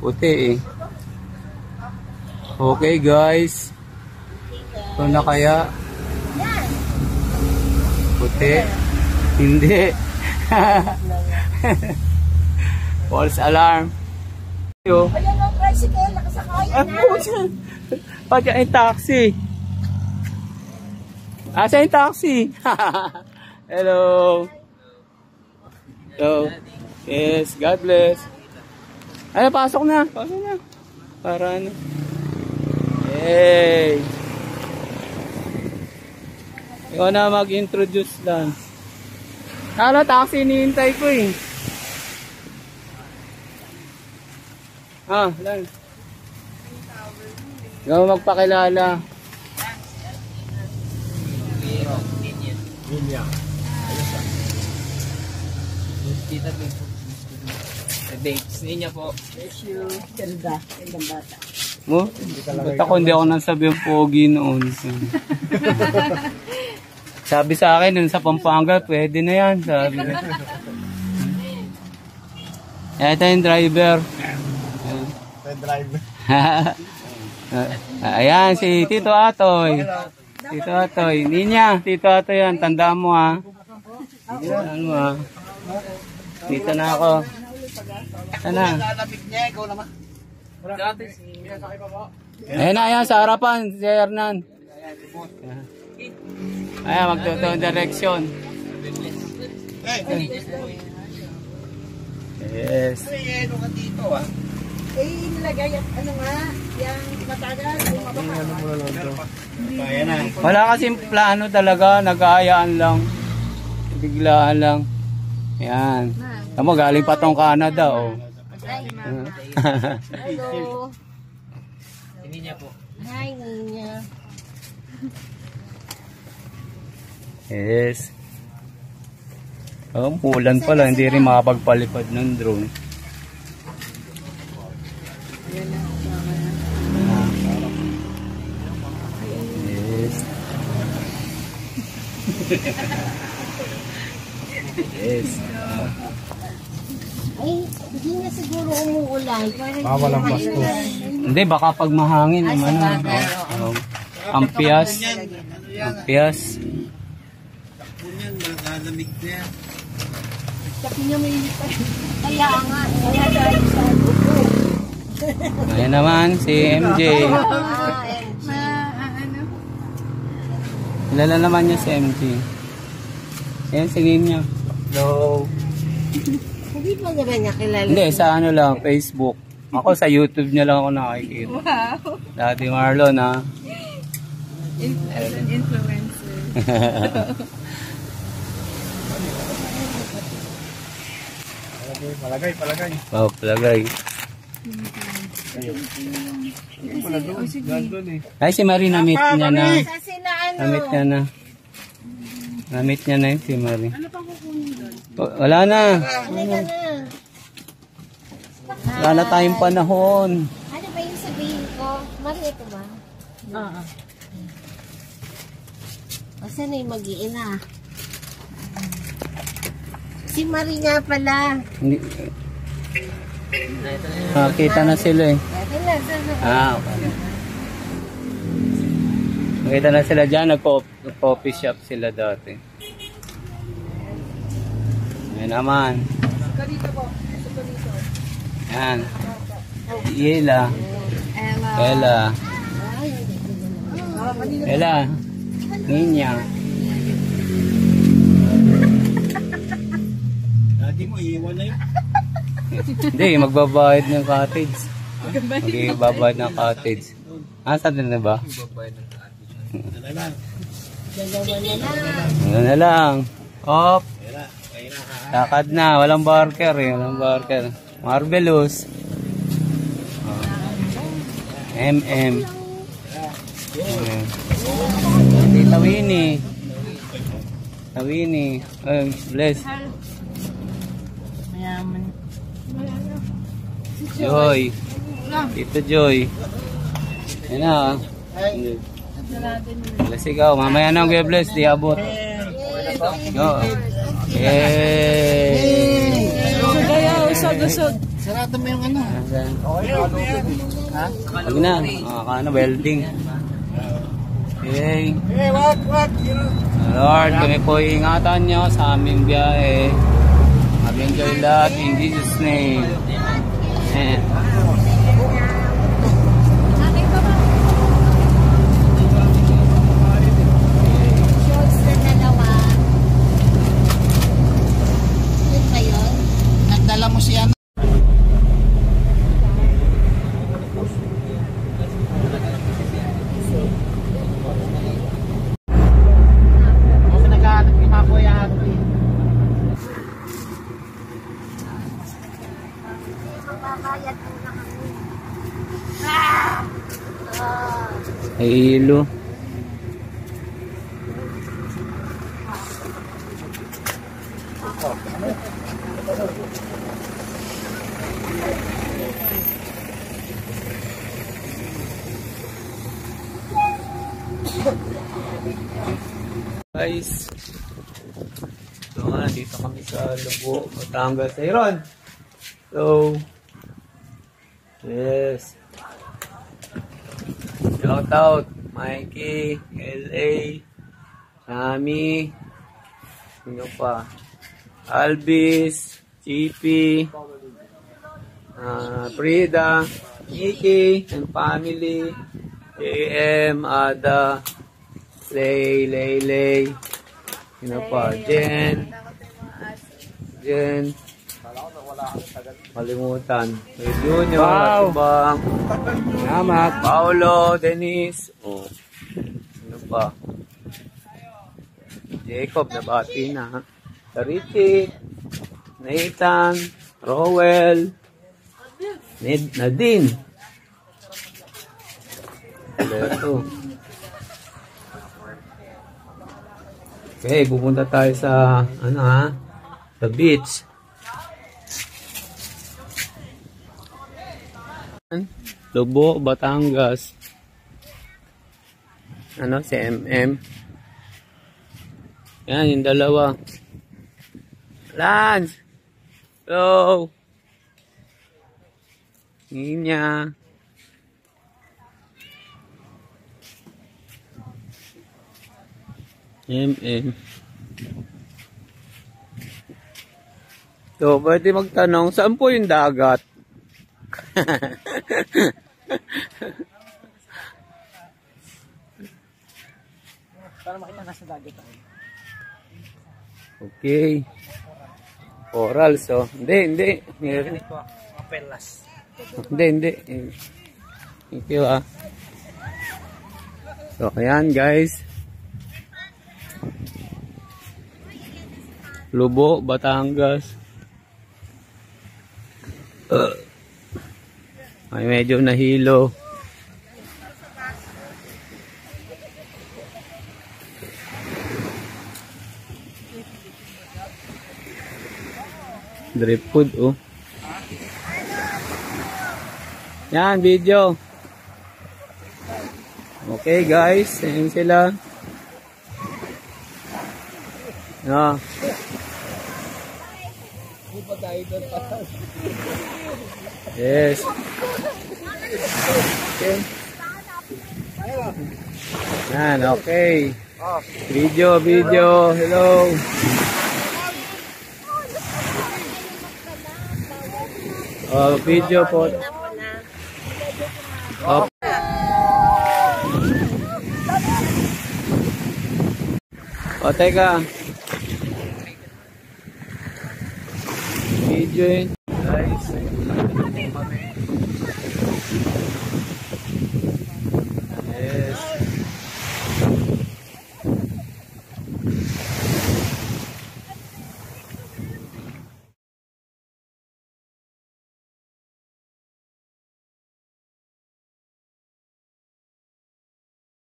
Puti eh. Okay guys. Ito na kaya. Puti. Hindi. False alarm. Ayan ang tricycle, nakasakayan na. Pati yung taxi. Asa yung taxi? Hello. Hello. Yes, God bless. Ay, pasok na. Pasok na. Para ano. Hey. Ikaw na mag-introduce lang. Ano, taxi hinihintay ko eh. Lang. Ikaw magpakilala. Ninya po. Bless you. Ganda. Gandang bata. Mo? Ba't ako hindi ako nasabi yung pogi noon? Sabi sa akin, dun sa Pampanga, pwede na yan. Sabi na. Ito yung driver. Ayan, si Tito Atoy. Tito Atoy. Ninya, Tito Atoy yan. Tandaan mo ha. Tandaan mo ha. Dito na ako. Sana. Ayan na, ayan, sa harapan. Si Hernan. Ayan, magtutong direksyon. Yes. Nilagay at ano nga, yung matagal, yung mabaka. Wala kasing plano talaga, nag-aayaan lang. Biglaan lang. Ayan. Tama, galing pa tong Canada, oh. Hello. Ninya po. Hi, Ninya. Yes. Oh, ulan pala, hindi rin makapagpalipad ng drone. Yes. Yes. Ay, hindi na siguro umuulan. Walang bastos. Hindi, baka pag mahangin naman. Ampias. Ampias. Nakalamig na yan. Sabi niya may kaya nga, kaya tayo sa grupo. Ayan naman, si MJ. Kilala naman niya si MJ. Ayan, singin niya. Hello. Hindi pa naman niya kilala. Hindi, sa ano lang, Facebook. Ako sa YouTube niya lang ako nakikita. Wow. Daddy Marlon, ha? As an influencer. Palagay. Wow, palagay. Ay, si Marie, na-meet niya na. Kasi na ano. Na-meet niya na. Na-meet niya na yun si Marie. Ano pang kukunin doon? Wala na. Halika na. Wala na tayong panahon. Ano ba yung sabihin ko? Marie, ito ba? Oo. O, saan yung mag-iina? Si Marie nga pala. Hindi. Kita na sila eh. Okay. Nakita na sila dyan. Nag-coffee shop sila dati. Ayan naman. Ayan. Ella. Ella. Ninya. Dati mo, iiwan na yun. Hindi, magbabayad ng cottage. Magbabayad ng cottage. Saan na ba? Ano na lang. Op. Lakad na. Walang barker eh. Walang barker. Marvelous. MM. Tita Winnie. Tita Winnie. Bless. Mayaman. Joy. Tito Joy. Yan na. Bless ikaw. Mamaya na ang bless. Di abot. Go. Yay! Usog. Sarado mo yung ano. Ha? Huwag na. Makakano, welding. Okay. Lord, kami po ingatan nyo sa aming biyahe. Mag-enjoy lahat in Jesus' name. Amen. Shorts na dalawa. Yun ba yun? Nagdala mo siya. Naghahanap yung mga kuya natin. Magbabayad muna kami. Ay, ilo. Guys, so nandito kami sa Lubo, Batangas. Hey Ron! So, yes. Shout out, Mikey, LA, Sammy, sino pa? Albis, Chippy, Frida, Nikki, and family, JM, Ada, Lay, sino pa? Jen, malimutan. May Junior, Tibang, Salamat, Paolo, Dennis, oh, sino pa? Jacob, nabati na. Taritik, Nathan, Rowell, Nadine. Ito. Okay, pupunta tayo sa sa beach. Lubo, Batangas. Si MM. Yan, yung dalawa. Lance! Hello! Ninya. MM. So, pwede magtanong, saan po yung dagat? Para makita nasa dagat tayo. Okay. Oral, so. Hindi. Ito, mga perlas. Hindi. Thank you, So, ayan, guys. Lubo, Batangas. Ay, medyo nahilo. Drip food, oh. Yan, video. Okay, guys. Ayan sila. No. Yes. Okay. Yan, okay. Video. Hello. Video po. Teka. Video yun. Guys.